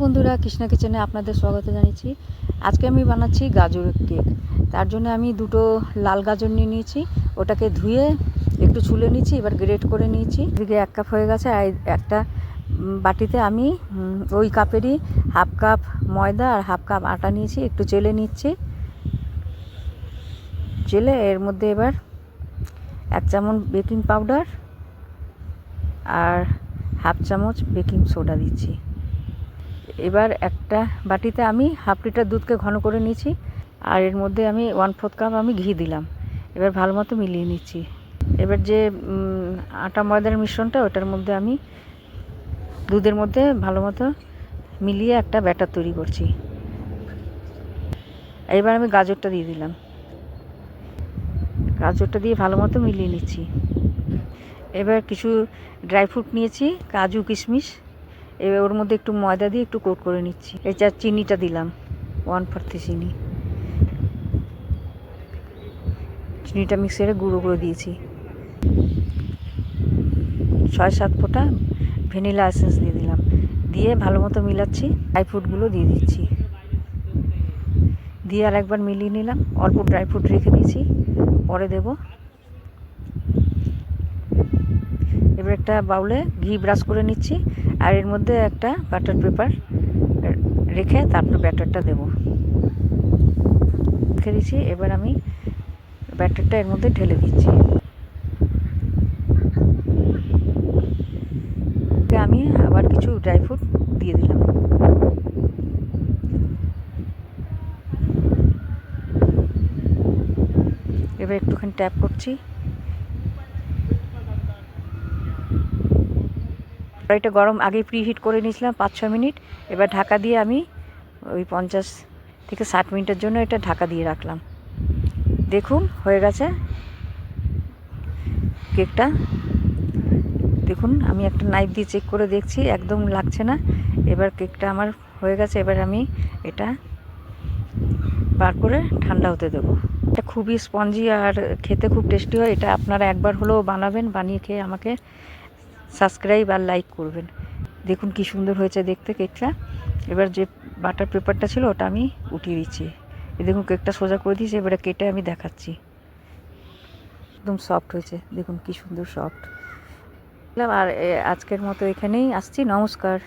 বন্ধুরা, কৃষ্ণা কিচেনে আপনাদের স্বাগত জানাচ্ছি। আজকে আমি বানাচ্ছি গাজরের কেক। তার জন্য আমি দুটো লাল গাজর নিয়ে নিয়েছি, ওটাকে ধুয়ে একটু ছুলে নিয়েছি, এবার গ্রেট করে নিয়েছি। এদিকে 1 কাপ হয়ে গেছে। আর একটা বাটিতে আমি ওই কাপেরই হাফ কাপ ময়দা আর হাফ কাপ আটা নিয়েছি, একটু চেলে নিচ্ছি। চেলে এর মধ্যে এবার 1 চামচ বেকিং পাউডার আর হাফ চামচ বেকিং সোডা দিচ্ছি। এবার একটা বাটিতে আমি হাফ লিটার দুধকে ঘন করে নিয়েছি, আর এর মধ্যে আমি 1/4 কাপ আমি ঘি দিলাম। এবার ভালো মতো মিলিয়ে নিচ্ছি। এবার যে আটা ময়দার মিশ্রণটা, ওটার মধ্যে আমি দুধের মধ্যে ভালো মতো মিলিয়ে একটা ব্যাটার তৈরি করছি। এবার আমি গাজরটা দিয়ে দিলাম। গাজরটা দিয়ে ভালো মতো মিলিয়ে নিচ্ছি। এবার কিছু ড্রাই ফ্রুট নিয়েছি, কাজু কিশমিশ। এবার ওর মধ্যে একটু ময়দা দিয়ে একটু কোট করে নিচ্ছি। এটা চিনিটা দিলাম, 1/4 চিনি। চিনিটা মিক্সারে গুঁড়ো করে দিয়েছি। 6-7 ফোঁটা ভ্যানিলা এসেন্স দিয়ে দিলাম। দিয়ে ভালো মতো মিলাচ্ছি। ড্রাই ফ্রুটগুলো দিয়ে দিচ্ছি। দিয়ে আর একবার মিলিয়ে নিলাম। অল্প ড্রাই ফ্রুট রেখে দিয়েছি, পরে দেব। এবার একটা বাউলে ঘি ব্রাশ করে নিচ্ছি, আর এর মধ্যে একটা বাটার পেপার রেখে তারপর ব্যাটারটা দেব। রেখে দিচ্ছি। এবার আমি ব্যাটারটা এর মধ্যে ঢেলে দিচ্ছি। আমি আবার কিছু ড্রাই ফ্রুট দিয়ে দিলাম। এবার একটুখানি ট্যাপ করছি। কড়াইটা গরম আগেই প্রিহিট করে নিয়েছিলাম 5-6 মিনিট। এবার ঢাকা দিয়ে আমি ওই 50 থেকে 60 মিনিটের জন্য এটা ঢাকা দিয়ে রাখলাম। দেখুন হয়ে গেছে কেকটা। দেখুন আমি একটা নাইফ দিয়ে চেক করে দেখছি, একদম লাগছে না। এবার কেকটা আমার হয়ে গেছে। এবার আমি এটা বার করে ঠান্ডা হতে দেবো। এটা খুবই স্পঞ্জি আর খেতে খুব টেস্টি হয়। এটা আপনারা একবার হলেও বানাবেন, বানিয়ে খেয়ে আমাকে সাবস্ক্রাইব আর লাইক করবেন। দেখুন কি সুন্দর হয়েছে দেখতে কেকটা। এবার যে বাটার পেপারটা ছিল ওটা আমি উঠিয়ে দিচ্ছি। দেখুন কেকটা সোজা করে দিয়েছি। এবারে কেটে আমি দেখাচ্ছি। একদম সফট হয়েছে, দেখুন কি সুন্দর সফট। আর আজকের মতো এখানেই আসছি। নমস্কার।